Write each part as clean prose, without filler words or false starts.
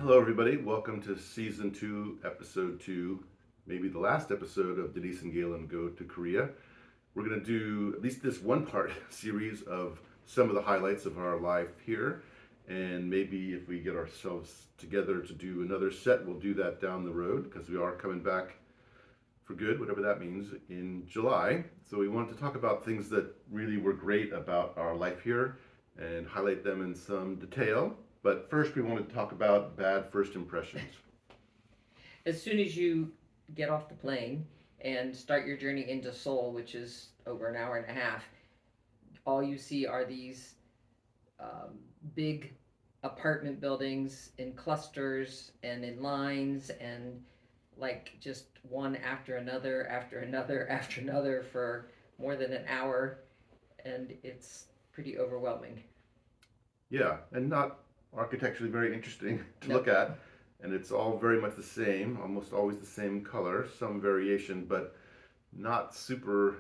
Hello, everybody. Welcome to season 2, episode 2, maybe the last episode of Denise and Galen Go to Korea. We're going to do at least this one part series of some of the highlights of our life here. And maybe if we get ourselves together to do another set, we'll do that down the road because we are coming back for good, whatever that means, in July. So we wanted to talk about things that really were great about our life here and highlight them in some detail. But first, we wanted to talk about bad first impressions. As soon as you get off the plane and start your journey into Seoul, which is over an hour and a half, all you see are these um, big apartment buildings in clusters and in lines and like just one after another, after another, after another for more than an hour. And it's pretty overwhelming. Yeah, and not architecturally very interesting to look Nope. at. And it's all very much the same, almost always the same color, some variation, but not super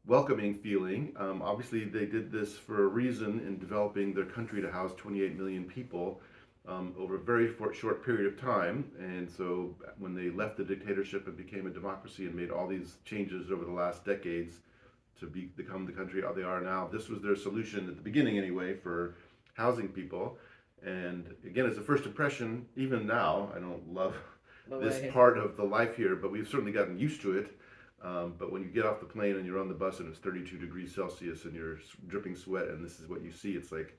welcoming feeling. Obviously, they did this for a reason in developing their country to house 28 million people over a very short period of time. And so, when they left the dictatorship and became a democracy and made all these changes over the last decades to become the country they are now, this was their solution at the beginning, anyway, for housing people. And again, as a first impression, even now, I don't love this Boy. part of the life here, but we've certainly gotten used to it. But when you get off the plane and you're on the bus and it's 32 degrees Celsius and you're dripping sweat and this is what you see, it's like,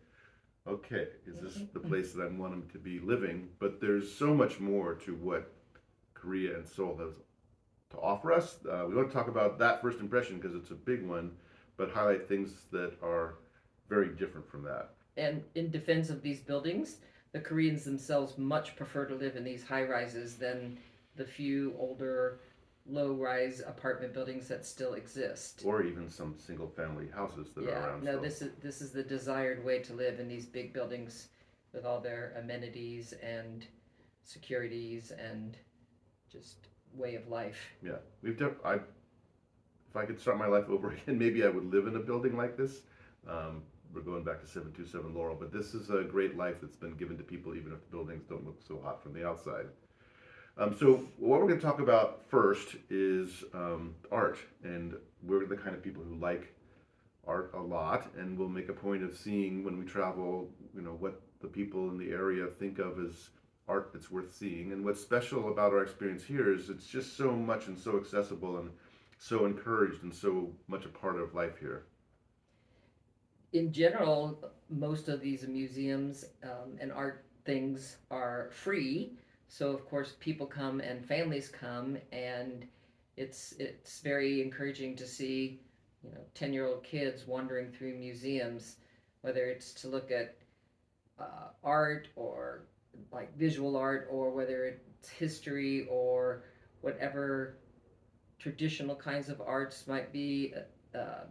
okay, is this the place that I'm wanting to be living? But there's so much more to what Korea and Seoul has to offer us. We want to talk about that first impression because it's a big one, but highlight things that are very different from that. And in defense of these buildings, the Koreans themselves much prefer to live in these high rises than the few older low rise apartment buildings that still exist. Or even some single family houses that are Yeah, around no, still. this is the desired way to live in these big buildings with all their amenities and securities and just way of life. Yeah, if I could start my life over again, maybe I would live in a building like this. We're going back to 727 Laurel, but this is a great life that's been given to people, even if the buildings don't look so hot from the outside. So what we're going to talk about first is art, and we're the kind of people who like art a lot, and we'll make a point of seeing when we travel, what the people in the area think of as art that's worth seeing. And what's special about our experience here is it's just so much and so accessible and so encouraged and so much a part of life here. In general, most of these museums and art things are free. So of course, people come and families come, and it's very encouraging to see, 10-year-old kids wandering through museums, whether it's to look at art or like visual art, or whether it's history or whatever traditional kinds of arts might be uh,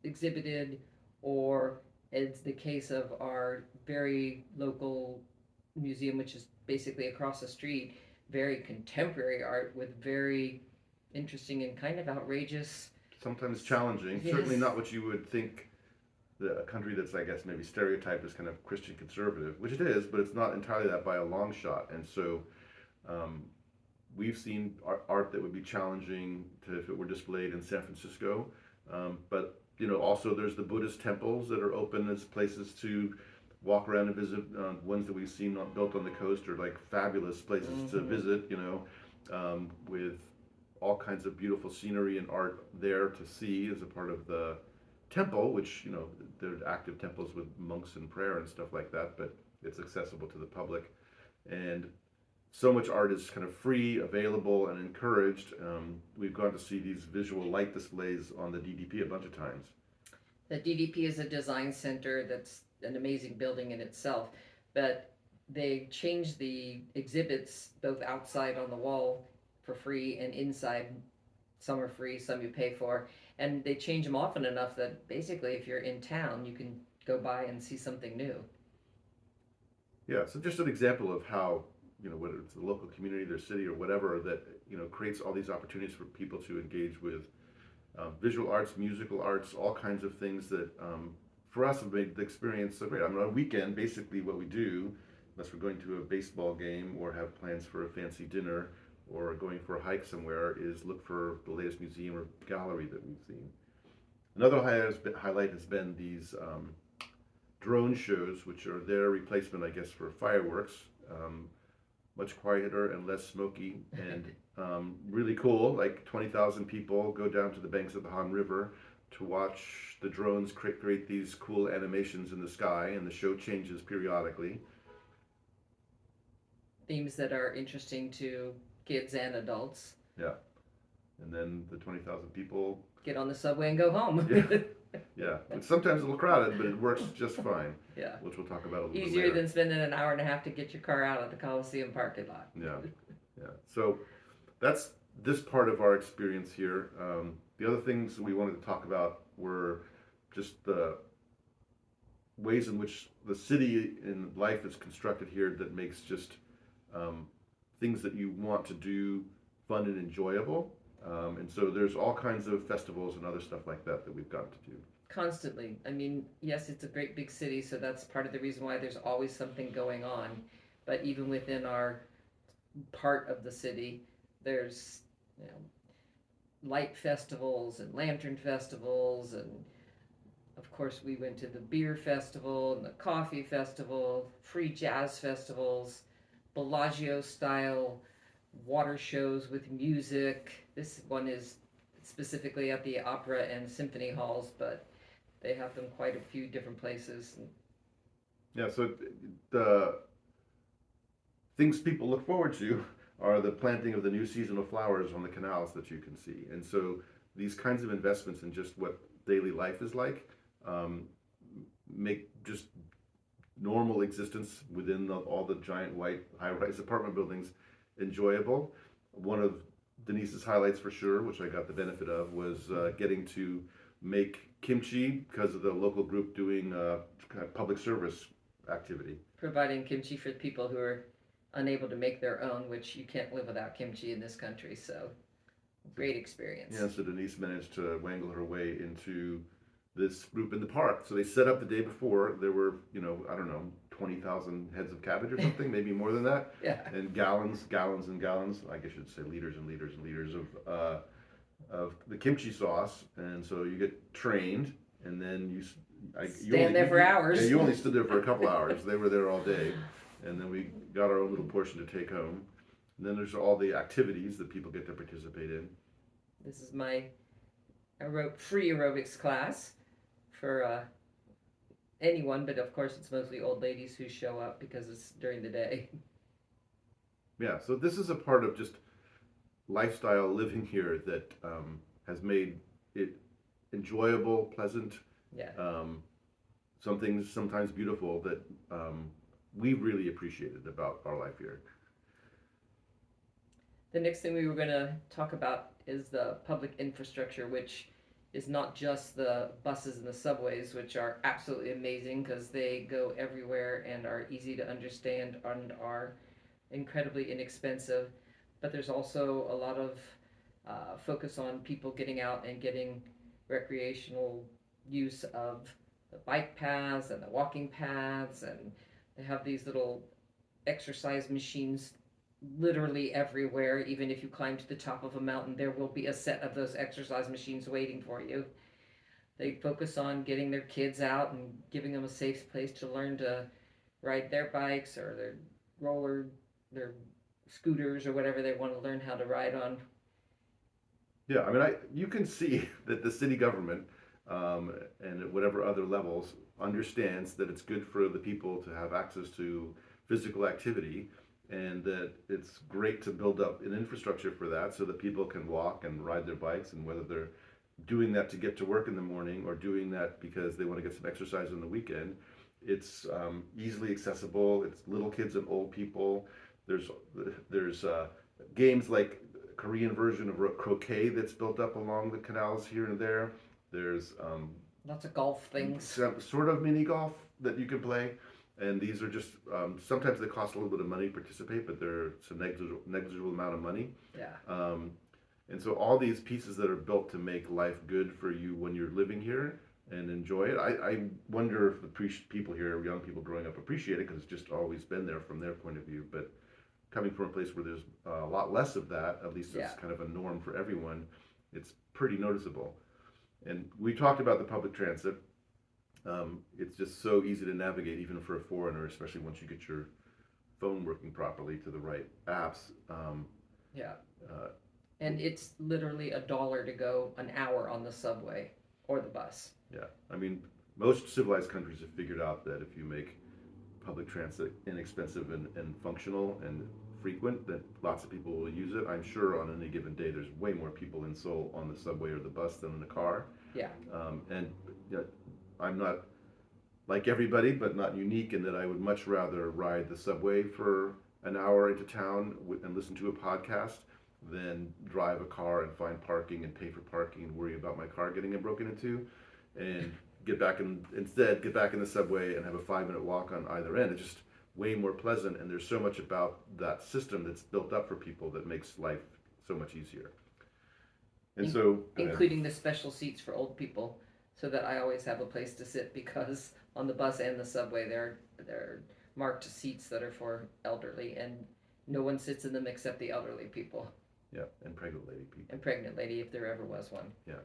exhibited, or as the case of our very local museum, which is basically across the street, very contemporary art with very interesting and kind of outrageous. Sometimes challenging, certainly Yes. not what you would think a country that's, I guess, maybe stereotyped as kind of Christian conservative, which it is, but it's not entirely that by a long shot. And so um, we've seen art that would be challenging to, if it were displayed in San Francisco. But also there's the Buddhist temples that are open as places to walk around and visit. Ones that we've seen built on the coast are like fabulous places to visit. With all kinds of beautiful scenery and art there to see as a part of the temple, which they're active temples with monks and prayer and stuff like that, but it's accessible to the public. And so much art is kind of free, available, and encouraged. We've gone to see these visual light displays on the DDP a bunch of times. The DDP is a design center that's an amazing building in itself, but they changed the exhibits both outside on the wall for free and inside. Some are free, some you pay for, and they change them often enough that basically, if you're in town, you can go by and see something new. Yeah, so just an example of how, whether it's the local community, their city, or whatever, that, creates all these opportunities for people to engage with visual arts, musical arts, all kinds of things that for us have made the experience so great. I mean, on a weekend, basically what we do unless we're going to a baseball game or have plans for a fancy dinner or going for a hike somewhere, is look for the latest museum or gallery that we've seen. Another highlight has been these drone shows, which are their replacement, I guess, for fireworks. Much quieter and less smoky, and really cool. Like 20,000 people go down to the banks of the Han River to watch the drones create these cool animations in the sky, and the show changes periodically. Themes that are interesting to kids and adults. Yeah, and then the 20,000 people get on the subway and go home. Yeah. Yeah, it's sometimes a little crowded, but it works just fine. Yeah. Which we'll talk about a little bit Easier later. than spending an hour and a half to get your car out of the Coliseum parking lot. Yeah, yeah. So that's this part of our experience here. The other things we wanted to talk about were just the ways in which the city and life is constructed here that makes just things that you want to do fun and enjoyable. And so there's all kinds of festivals and other stuff like that that we've got to do. Constantly. I mean, yes, it's a great big city, so that's part of the reason why there's always something going on. But even within our part of the city, there's, you know, light festivals and lantern festivals, and of course we went to the beer festival and the coffee festival, free jazz festivals, Bellagio style water shows with music. This one is specifically at the opera and symphony halls, but they have them quite a few different places. Yeah, so the things people look forward to are the planting of the new seasonal flowers on the canals that you can see. And so these kinds of investments in just what daily life is like make just normal existence within all the giant white high-rise apartment buildings enjoyable. One of Denise's highlights for sure, which I got the benefit of, was getting to make kimchi because of the local group doing kind of public service activity. Providing kimchi for people who are unable to make their own, which you can't live without kimchi in this country, so great experience. Yeah, so Denise managed to wangle her way into this group in the park. So they set up the day before. There were, I don't know, 20,000 heads of cabbage or something, maybe more than that. Yeah. And gallons and gallons, I guess you'd say liters and liters and liters of the kimchi sauce. And so you get trained, and then you stand there for hours. Yeah, you only stood there for a couple hours. They were there all day. And then we got our own little portion to take home. And then there's all the activities that people get to participate in. This is my free aerobics class for anyone, but of course it's mostly old ladies who show up because it's during the day. Yeah, so this is a part of just lifestyle living here that has made it enjoyable, pleasant, Yeah. some things sometimes beautiful that we really appreciated about our life here. The next thing we were going to talk about is the public infrastructure, which is not just the buses and the subways, which are absolutely amazing because they go everywhere and are easy to understand and are incredibly inexpensive. But there's also a lot of focus on people getting out and getting recreational use of the bike paths and the walking paths, and they have these little exercise machines literally everywhere. Even if you climb to the top of a mountain, there will be a set of those exercise machines waiting for you. They focus on getting their kids out and giving them a safe place to learn to ride their bikes or their scooters or whatever they want to learn how to ride on. Yeah, I mean, you can see that the city government and at whatever other levels understands that it's good for the people to have access to physical activity, and that it's great to build up an infrastructure for that so that people can walk and ride their bikes, and whether they're doing that to get to work in the morning or doing that because they want to get some exercise on the weekend, it's easily accessible. It's little kids and old people. There's games like Korean version of croquet that's built up along the canals here and there. There's lots of golf things. Sort of mini golf that you can play. And these are just, sometimes they cost a little bit of money to participate, but it's a negligible amount of money. Yeah. And so all these pieces that are built to make life good for you when you're living here and enjoy it. I wonder if the people here, young people growing up, appreciate it because it's just always been there from their point of view. But coming from a place where there's a lot less of that, at least it's Yeah. kind of a norm for everyone, it's pretty noticeable. And we talked about the public transit. It's just so easy to navigate, even for a foreigner, especially once you get your phone working properly to the right apps. Yeah. Uh, And it's literally $1 to go an hour on the subway or the bus. yeah, I mean, most civilized countries have figured out that if you make public transit inexpensive and functional and frequent, that lots of people will use it. I'm sure on any given day there's way more people in Seoul on the subway or the bus than in the car. Yeah. And you know, I'm not like everybody, but not unique in that I would much rather ride the subway for an hour into town and listen to a podcast than drive a car and find parking and pay for parking and worry about my car getting broken into, and get back in the subway and have a 5 minute walk on either end. It's just way more pleasant, and there's so much about that system that's built up for people that makes life so much easier. And In- so, Including the special seats for old people, so that I always have a place to sit because on the bus and the subway they're marked seats that are for elderly, and no one sits in them except the elderly people yeah, and pregnant lady people. and pregnant lady if there ever was one. Yeah.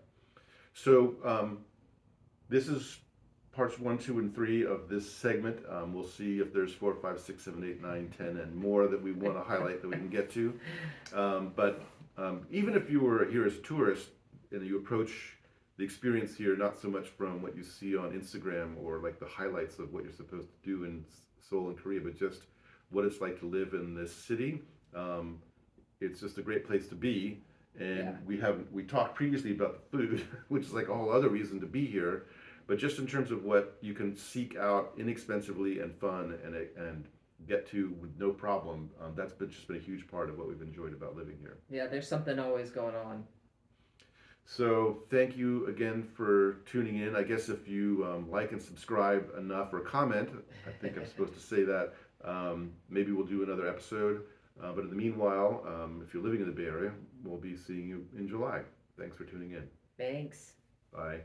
So this is parts 1, 2, and 3 of this segment. We'll see if there's 4, 5, 6, 7, 8, 9, 10, and more that we want to highlight that we can get to. But even if you were here as a tourist and you approach the experience here not so much from what you see on Instagram or like the highlights of what you're supposed to do in Seoul and Korea, but just what it's like to live in this city, it's just a great place to be. And Yeah. we talked previously about the food, which is like a whole other reason to be here. But just in terms of what you can seek out inexpensively and fun and get to with no problem, just been a huge part of what we've enjoyed about living here. Yeah, there's something always going on. So thank you again for tuning in. I guess if you like and subscribe enough or comment, I think I'm supposed to say that, maybe we'll do another episode. But in the meanwhile, if you're living in the Bay Area, we'll be seeing you in July. Thanks for tuning in. Thanks. Bye.